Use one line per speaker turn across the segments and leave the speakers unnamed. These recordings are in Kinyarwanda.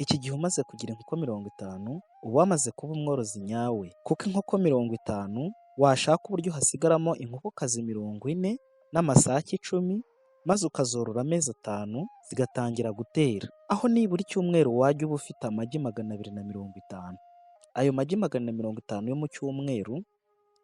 Iki gihe umaze kugira inkoko 50 uba wamaze kuba umworozi nyawe, kuko inkoko 50 washaka uburyo hasigaramo inkokokazi 40 n'amasake 10, maze ukazorora amezi 5 zigatangira gutera, aho nibura icyumweru wajya uba ufite amagi 250. Ayo magi 250 yo mu cyumweru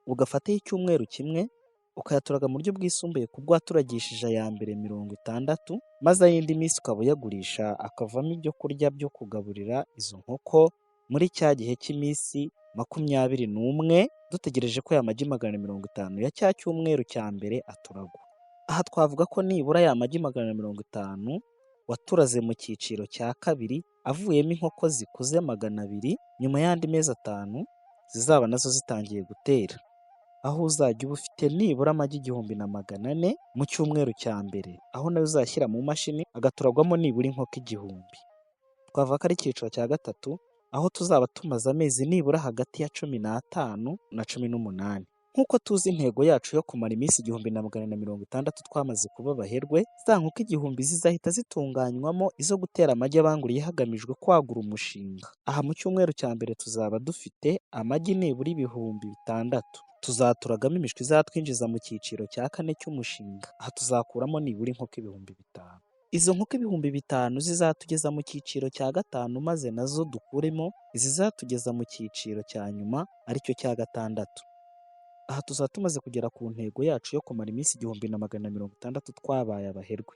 ugafataho icyumweru kimwe ukayaturaga mu buryo bwisumbuye ku bwo waturagishije aya mbere 60, maze ay'indi minsi ukaba uyagurisha akavamo ibyo kurya byo kugaburira izo nkoko muri cya gihe cy'iminsi 21, dutegereje ko aya magi 150 ya cya cyumweru cya mbere aturagwa. Aha twavuga ko nibura aya magi 150 waturaze mu cyiciro cya kabiri avuyemo inkoko zikuze 200, nyuma y'andi mezi 5 zizaba nazo zitangiye gutera, aho uzajya uba ufite nibura amagi 1400 mu cyumweru cya mbere, aho nayo uzashyira mu mashini agaturagwamo nibura inkoko 1000. Twavuga ko ari icyiciro cya gatatu, aho tuzaba tumaze amezi nibura hagati ya 15 na 18. Nk'uko tuzi intego yacu yo kumara iminsi 1460 twamaze kuba abaherwe, za nkoko 1000 zizahita zitunganywamo izo gutera amagi abanguriye hagamijwe kwagura umushinga. Aha mu cyumweru cya mbere tuzaba dufite amagi nibura 6000. Tuzaturagamo imishwi izatwinjiza mu cyiciro cya 4 cy'umushinga. Aha tuzakuramo nibura inkoko 5000. Izo nkoko 5000 zizatugeza mu cyiciro cya 5, maze nazo dukuremo izizatugeza mu cyiciro cya nyuma aricyo cya 6. Aha tuzaba tumaze kugera ku ntego yacu yo kumara iminsi 1460 twabaye abaherwe,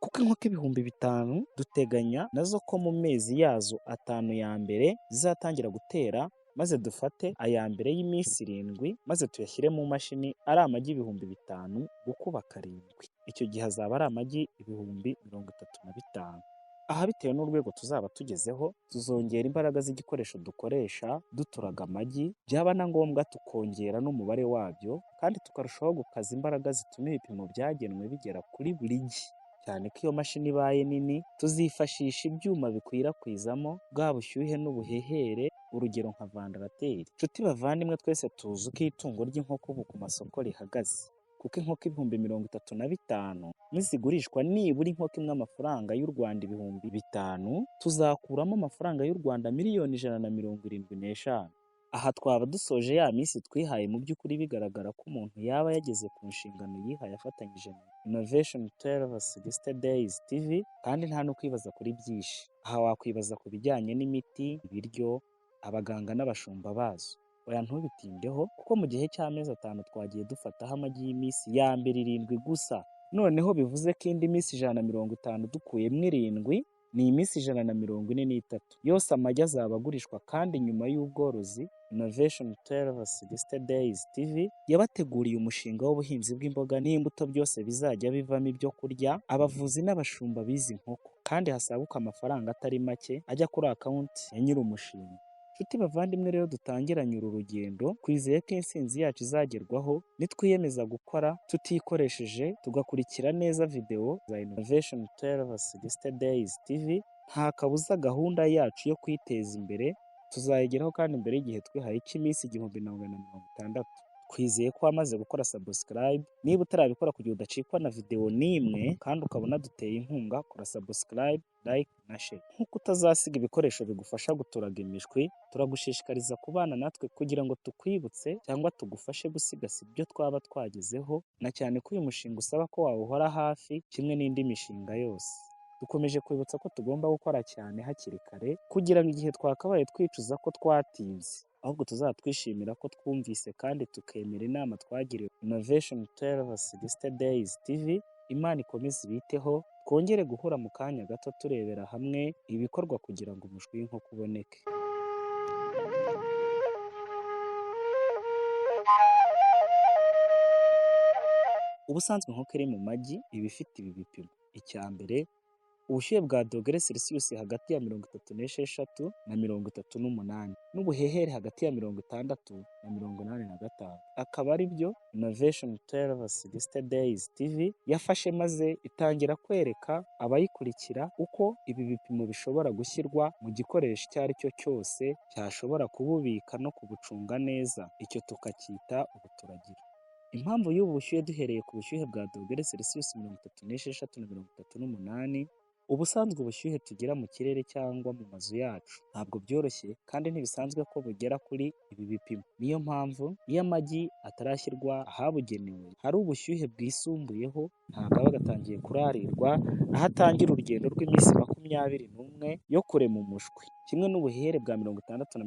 kuko inkoko 5000 duteganya nazo ko mu mezi yazo 5 ya mbere zizatangira gutera, maze dufate aya mbere y'iminsi 7 maze tuyashyire mu mashini ari amagi 5000 gukuba 7. Icyo gihe azaba ari amagi 1035. Aha bitewe n'urwego tuzaba tugezeho, tuzongera imbaraga z'igikoresho dukoresha duturaga amagi, byaba na ngombwa tukongera n'umubare wabyo, kandi tukarushaho gukaza imbaraga zituma ibipimo byagenwe bigera kuri buri gi. Cyane ko iyo mashini ibaye nini, tuzifashisha ibyuma bikwirakwizamo bwa bushyuhe n'ubuhehere, urugero nka vandarateri. Nshuti bavandimwe, twese tuzi uko itungo ry'inkoko ubu ku masoko rihagaze, kuko inkoko 35,000 nizigurishwa nibura inkoko imwe amafaranga y'u Rwanda 5000, tuzakuramo amafaranga y'u Rwanda miliyoni 175. Aha twaba dusoje ya minsi twihaye, mu by'ukuri bigaragara ko umuntu yaba yageze ku nshingano yihaye afatanyije na Innovation 1260 Days TV, kandi nta no kwibaza kuri byinshi. Aha wakwibaza ku bijyanye n'imiti, ibiryo, abaganga n'abashumba bazo. Oya ntubitindeho, kuko mu gihe cy'amezi 5 twagiye dufataho amagi y'iminsi ya mbere 7 gusa. Noneho bivuze ko indi minsi 150 dukuyemo 7 ni iminsi 143. Yose amagi azaba agurishwa, kandi nyuma y'ubworozi Innovation 1260 Days TV yabateguriye umushinga w'ubuhinzi bw'imboga n'imbuto, byose bizajya bivamo ibyo kurya abavuzi n'abashumba bizi nkoko, kandi hasaguka amafaranga atari make ajya kuri akawunti ya nyir'umushinga. Nshuti bavandimwe rero, dutangiranye uru rugendo twizeye ko intsinzi yacu izagerwaho nitwiyemeza gukora tutikoresheje, tugakurikira neza video za Innovation 1260 Days TV. Nta kabuza gahunda yacu yo kwiteza imbere tuzayigeraho, kandi mbere y'igihe twihaye cy'iminsi 1460. Twizeye ko wamaze gukora subscribe. Niba utarabikora kugira udacikwa na video n'imwe kandi ukabona duteye inkunga, kora subscribe, like na share. Nk'uko utazasiga ibikoresho bigufasha guturaga imishwi, turagushishikariza kubana natwe kugira ngo tukwibutse cyangwa tugufashe gusigasira ibyo twaba twagezeho, na cyane ko uyu mushinga usaba ko wawuhora hafi kimwe n'indi mishinga yose. Dukomeje kwibutsa ko tugomba gukora cyane hakiri kare, kugira ngo igihe twakabaye twicuza ko twatinze, ahubwo tuzatwishimira ko twumvise kandi tukemera inama twagiriwe. Innovation 1260 Days TV, Imana ikomeze ibiteho. Twongere guhura mu kanya gato turebera hamwe ibikorwa kugira ngo umushwi w'inkoko uboneke. Ubusanzwe inkoko iri mu magi iba ifite ibi bipimo. Icya mbere, ubushyuhe bwa dogere Celsius hagati ya 36 na 38, n'ubuhehere hagati ya 60 na 85. Akaba ari byo Innovation 1260 Days TV yafashe, maze itangira kwereka abayikurikira uko ibi bipimo bishobora gushyirwa mu gikoresho icyo ari cyo cyose cyashobora kububika no kubucunga neza. Icyo tukacyita ubuturagiro. Impamvu y'ubu bushyuhe duhereye ku bushyuhe bwa dogere Celsius 36 na 38 Ubusanzwe ubushyuhe tugira mu kirere cyangwa mu mazu yacu ntabwo byoroshye kandi ntibisanzwe ko bugera kuri ibi bipimo. Niyo mpamvu iyo amagi atarashyirwa ahabugenewe hari ubushyuhe bwisumbuyeho ntabwo aba agatangiye kurarirwa, aho atangira urugendo rw'iminsi 21 yo kurema umushwi. Kimwe n'ubuhehere bwa 60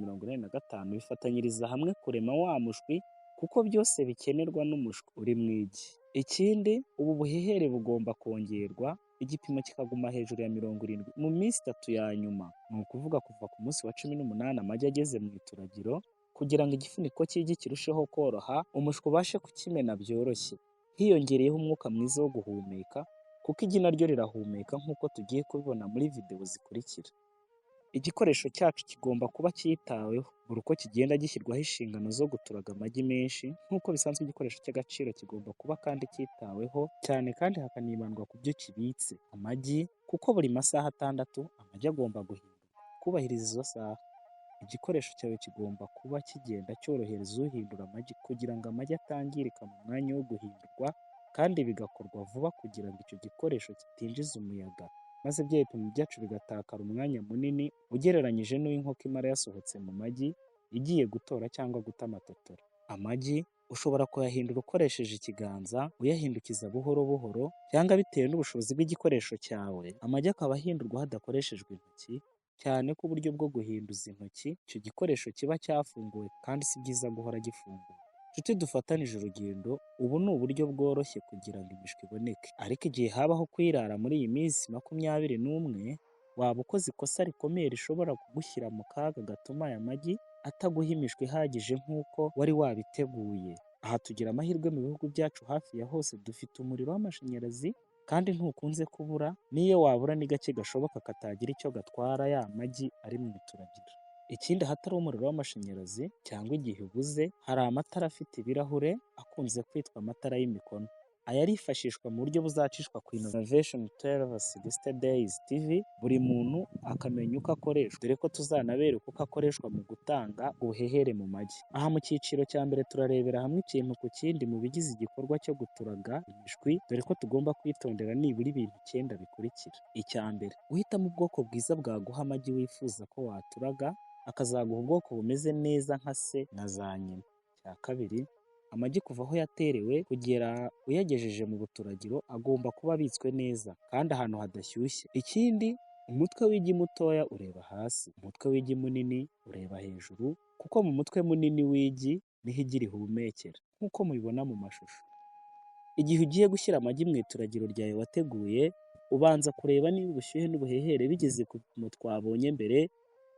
na 45 bifatanyiriza hamwe kurema wa mushwi kuko byose bikenerwa n'umushwi uri mu igi. Ikindi, ubu buhehere bugomba kongerwa igipimo kikaguma hejuru ya 70 mu minsi 3 ya nyuma, ni ukuvuga kuva ku munsi wa 18 amagi ageze mu ituragiro, kugira ngo igifuniko cy'igi kirusheho koroha umushwi ubashe kukimena byoroshye, hiyongereyeho umwuka mwiza wo guhumeka kuko igi naryo rirahumeka nk'uko tugiye kubibona muri videwo zikurikira. Igikoresho cyacu kigomba kuba cyitaweho buri uko kigenda gishyirwaho inshingano zo guturaga amagi menshi. Nk'uko bisanzwe igikoresho cy'agaciro kigomba kuba kandi cyitaweho cyane, kandi hakanibandwa ku byo kibitse amagi, kuko buri masaha 6 amagi agomba guhindurwa. Kubahiriza izo saha, igikoresho cyawe kigomba kuba kigenda cyorohereza uhindura amagi kugira ngo amagi atangirika mu mwanya wo guhindurwa, kandi bigakorwa vuba kugira ngo icyo gikoresho kitinjiza umuyaga, maze bya bipimo byacu bigatakara umwanya munini ugereranyije n'uw'inkoko imara yasohotse mu magi igiye gutora cyangwa guta amatotora. Amagi ushobora kuyahindura ukoresheje ikiganza, uyahindukiza buhoro buhoro, cyangwa bitewe n'ubushobozi bw'igikoresho cyawe amagi akaba ahindurwa hadakoreshejwe intoki, cyane ko uburyo bwo guhinduza intoki icyo gikoresho kiba cyafunguwe kandi si byiza guhora gifunguye. Nshuti dufatanije urugendo, ubu ni uburyo bworoshye kugira ngo imishwi iboneke, ariko igihe habaho kwirara muri iyi minsi 21 waba ukoze ikosa rikomeye rishobora kugushyira mu kaga gatuma aya magi ataguha imishwi ihagije nk'uko wari wabiteguye. Aha tugira amahirwe mu bihugu byacu hafi ya hose dufite umuriro w'amashanyarazi, kandi ntukunze kubura, n'iyo wabura ni gake gashoboka katagira icyo gatwara ya magi ari mu ituragiro. Ikindi, ahatari umuriro w'amashanyarazi cyangwa igihe ubuze, hari amatara afite ibirahure akunze kwitwa amatara y'imikono. Aya arifashishwa mu buryo buzacishwa ku Innovation 1260 Days TV, buri muntu akamenya uko akoreshwa, dore ko tuzanabereka uko akoreshwa mu gutanga ubuhehere mu magi. Aha mu cyiciro cya mbere turarebera hamwe ikintu ku kindi mu bigize igikorwa cyo guturaga imishwi, dore ko tugomba kwitondera nibura ibintu 9 bikurikira. Icya mbere, guhitamo ubwoko bwiza bwaguha amagi wifuza ko waturaga, akazaguha ubwoko bumeze neza nka se na za nyina. Icya kabiri, amagi kuva aho yaterewe kugera uyagejeje mu buturagiro agomba kuba abitswe neza kandi ahantu hadashyushye. Ikindi, umutwe w'igi mutoya ureba hasi, umutwe w'igi munini ureba hejuru, kuko mu mutwe munini w'igi niho igi rihumekera nk'uko mubibona mu mashusho. Igihe ugiye gushyira amagi mu ituragiro ryawe wateguye, ubanza kureba niba ubushyuhe n'ubuhehere bigeze ku bipimo twabonye mbere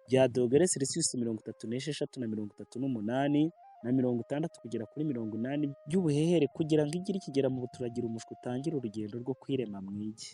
bya dogere Celsius 36 na 38 na 60 kugera kuri 80 by'ubuhehere, kugira ngo igi rikigera mu buturagiro umushwi utangire urugendo rwo kwirema mu igi.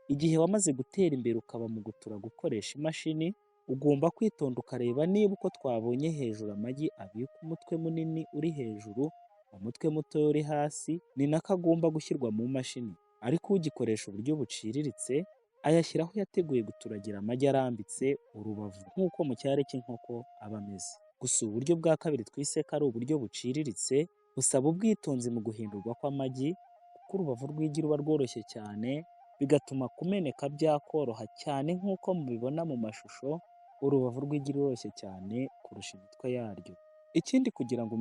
Igihe wamaze gutera imbere ukaba mu guturaga ukoresha imashini, ugomba kwitonda ukareba niba uko twabonye hejuru amagi abika umutwe munini uri hejuru, umutwe muto uri hasi, ni nako agomba gushyirwa mu mashini. Ariko ugikoresha uburyo buciriritse ayashyiraho yateguye guturagira amagi arambitse urubavu nk'uko mu cyari cy'inkoko aba ameze. Gusa uburyo bwa kabiri twise ko ari uburyo buciriritse busaba ubwitonzi mu guhindurwa kw'amagi, kuko urubavu rw'igi ruba rworoshye cyane, bigatuma kumeneka byakoroha cyane nk'uko mubibona mu mashusho. Urubavu rw'igi rworoshye cyane kurusha imitwe yaryo. Ikindi, kugira ngo